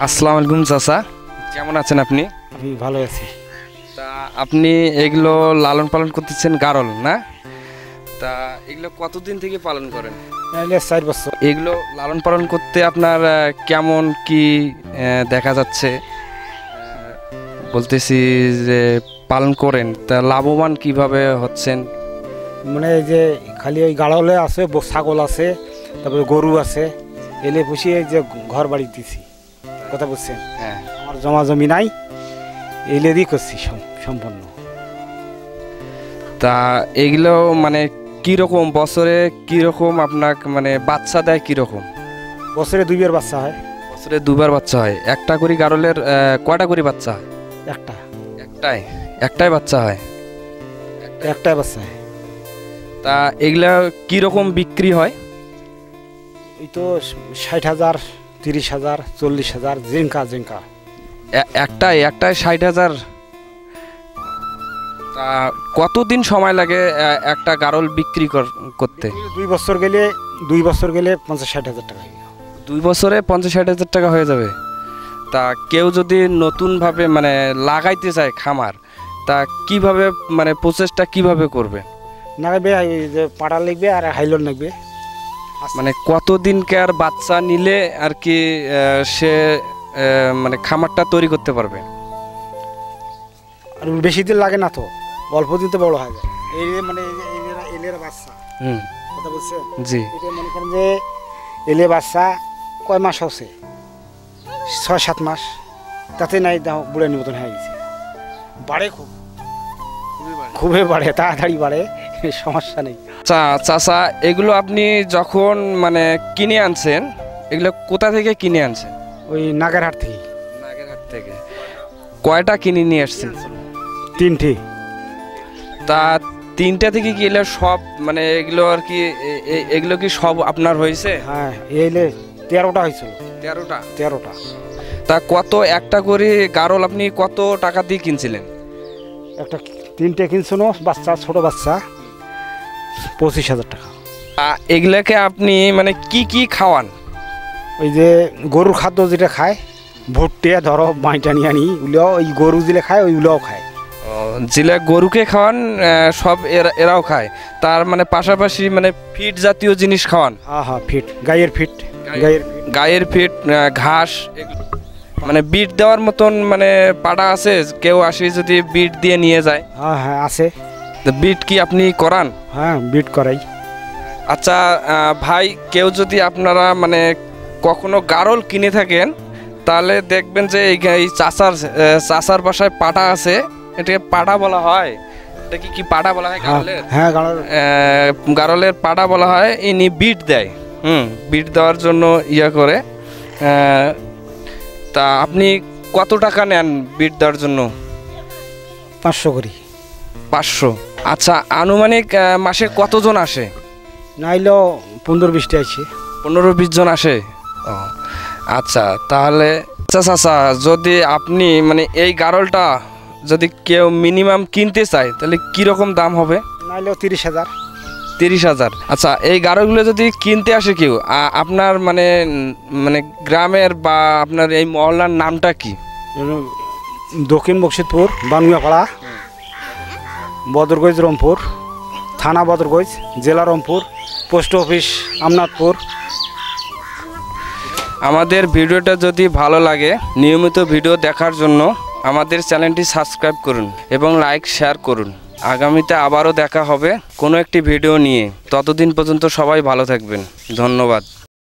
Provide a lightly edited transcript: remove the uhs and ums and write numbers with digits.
আসসালামু আলাইকুম চাচা, কেমন আছেন আপনি? আমি ভালো আছি। তা আপনি এগুলো লালন পালন করতেছেন গারল না? তা এগুলো কতদিন থেকে পালন করেন? নাইলে 4 বছর। এগুলো লালন পালন করতে আপনার কেমন কি দেখা যাচ্ছে? বলতেছি যে পালন করেন তা লাভবান কিভাবে হচ্ছেন? মানে এই যে খালি ওই গাড়লে আছে, ছাগল আছে, তারপরে গরু আছে, এলে পুষিয়ে এই যে ঘর বাড়ি দিছি। কথা বলছেন? হ্যাঁ। আমার জমা জমি নাই, এলে দিয়ে করছি সম্পূর্ণ। তা এগুলো মানে কীরকম বছরে কীরকম আপনার মানে বাচ্চা দেয় কীরকম? বছরে 2 বার বাচ্চা হয়। বছরে 2 বার বাচ্চা হয়। একটা করে গারলের কয়টা করে বাচ্চা হয়? একটা। একটাই বাচ্চা হয়। একটাই বাচ্চা হয়। তা এগুলা কীরকম বিক্রি হয়? এই তো 60,000, 30,000, 40,000, জিঙ্কা। একটাই 60,000। তা কতদিন সময় লাগে একটা গারল বিক্রি করতে? 2 বছর গেলে 50-60,000 টাকা। 2 বছরে 50-60,000 টাকা হয়ে যাবে। তা কেউ যদি নতুনভাবে মানে লাগাইতে চায় খামার, তা কিভাবে মানে প্রসেসটা কিভাবে করবে? নাগাবে যে পাড়া লাগবে আর হাইলন লাগবে। মানে কতদিনকার বাচ্চা নিলে আর কি সে মানে খামারটা তৈরি করতে পারবে? আর বেশি দিন লাগে না তো, অল্প দিন তো বড় হয়ে যায়। এই মানে এলের বাচ্চা। কথা বলছেন? জি। এটা মনে করেন যে এলে বাচ্চা কয় মাস হচ্ছে? 6-7 মাস। তাতে নাই বুড়ার মতন হয়ে গেছে। বাড়ে খুবই বাড়ে, তাড়াতাড়ি বাড়ে, সমস্যা নেই। চাচা এগুলো আপনি যখন মানে কিনে আনছেন, এগুলো কোথা থেকে কিনে আনছেন? ওই নাগেরহাট থেকে। নাগেরহাট থেকে। কয়টা কিনে নিয়ে আসছেন? 3টে। তা 3টা থেকে কি এগুলো সব মানে এগুলো আর কি এগুলো কি সব আপনার হয়েছে? হ্যাঁ, এলে 13টা হয়েছিল। 13টা। তা কত একটা করে গারল আপনি কত টাকা দিয়ে কিনছিলেন? একটা 3টে কিনছিল বাচ্চা, ছোট বাচ্চা, 25,000 টাকা। এগুলাকে আপনি মানে কি খাওয়ান? ওই যে গরুর খাদ্য যেটা খায়, ভুট্টে ধরো বাইটা নিয়ে আনি, ওগুলো ওই গরু যেটা খায় ওইগুলোও খায়। যেটা গরুকে খাওয়ান সব এরাও খায়, তার মানে পাশাপাশি মানে ফিট জাতীয় জিনিস খাওয়ান? হ্যাঁ, ফিট, গায়ের ফিট, ঘাস, মানে বিট দেওয়ার মতন মানে পাড়া আছে? কেউ আসে যদি বিট দিয়ে নিয়ে যায়? হ্যাঁ আছে। বিট কি আপনি করান? হ্যাঁ, বিট করাই। আচ্ছা ভাই, কেউ যদি আপনারা মানে কখনো গারল কিনে থাকেন, তাহলে দেখবেন যে এই চাচার বাসায় পাটা আছে। এটাকে পাটা বলা হয়? এটা কি পাটা বলা হয় গারলের? হ্যাঁ, গারলের পাটা বলা হয়। ইনি বিট দেয়। বিট দেওয়ার জন্য করে। তা আপনি কত টাকা নেন বিট দেওয়ার জন্য? 500 করি। 500। আচ্ছা, আনুমানিক মাসে কতজন আসে? নাইলেও 15-20টা আছে। 15-20 জন আসে। ও আচ্ছা, তাহলে চাচা যদি আপনি মানে এই গারলটা যদি কেউ মিনিমাম কিনতে চায়, তাহলে কীরকম দাম হবে? নাইলেও 30,000। 30,000। আচ্ছা, এই গারলগুলো যদি কিনতে আসে কেউ, আপনার মানে মানে গ্রামের বা আপনার এই মহল্লার নামটা কি? দক্ষিণ বক্সিতপুর, বানুয়াপাড়া, বদরগঞ্জ, রংপুর, থানা বদরগঞ্জ, জেলা রংপুর, পোস্ট অফিস আমনাথপুর। আমাদের ভিডিওটা যদি ভালো লাগে, নিয়মিত ভিডিও দেখার জন্য আমাদের চ্যানেলটি সাবস্ক্রাইব করুন এবং লাইক শেয়ার করুন। আগামীতে আবারও দেখা হবে কোনো একটি ভিডিও নিয়ে। ততদিন পর্যন্ত সবাই ভালো থাকবেন। ধন্যবাদ।